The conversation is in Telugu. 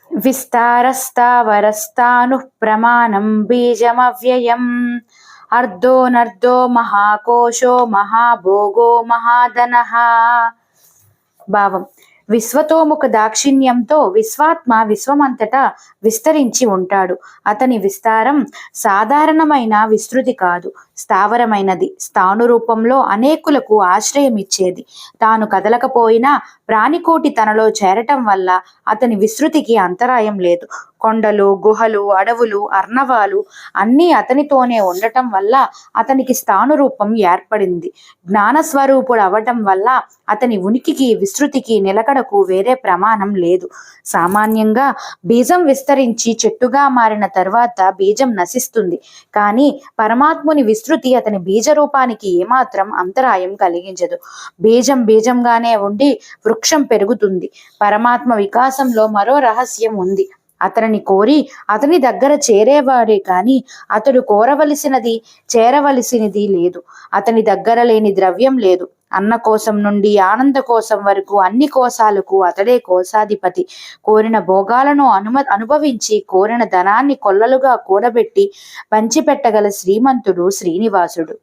విస్తారస్తావరస్తానుః ప్రమాణం బీజమవ్యయం. అర్ధోనర్ధో మహాకోశో మహాభోగో మహాధనః. భావం: విశ్వతోముఖ దాక్షిణ్యంతో విశ్వాత్మ విశ్వమంతటా విస్తరించి ఉంటాడు. అతని విస్తారం సాధారణమైన విస్తృతి కాదు, స్థావరమైనది. స్థాను రూపంలో అనేకులకు ఆశ్రయమిచ్చేది. తాను కదలకపోయినా ప్రాణికోటి తనలో చేరటం వల్ల అతని విస్తృతికి అంతరాయం లేదు. కొండలు, గుహలు, అడవులు, అర్ణవాలు అన్నీ అతనితోనే ఉండటం వల్ల అతనికి స్థాను రూపం ఏర్పడింది. జ్ఞానస్వరూపుడు అవటం వల్ల అతని ఉనికికి, విస్తృతికి, నిలకడకు వేరే ప్రమాణం లేదు. సామాన్యంగా బీజం విస్తరించి చెట్టుగా మారిన తర్వాత బీజం నశిస్తుంది. కానీ పరమాత్ముని విస్తృతి అతని బీజ రూపానికి ఏమాత్రం అంతరాయం కలిగించదు. బీజం బీజంగానే ఉండి వృక్షం పెరుగుతుంది. పరమాత్మ వికాసంలో మరో రహస్యం ఉంది. అతనిని కోరి అతని దగ్గర చేరేవాడే కాని అతడు కోరవలసినది, చేరవలసినది లేదు. అతని దగ్గర లేని ద్రవ్యం లేదు. అన్న కోశం నుండి ఆనంద కోశం వరకు అన్ని కోశాలకు అతడే కోశాధిపతి. కోరిన భోగాలను అనుభవించి కోరిన ధనాన్ని కొల్లలుగా కూడబెట్టి పంచిపెట్టగల శ్రీమంతుడు శ్రీనివాసుడు.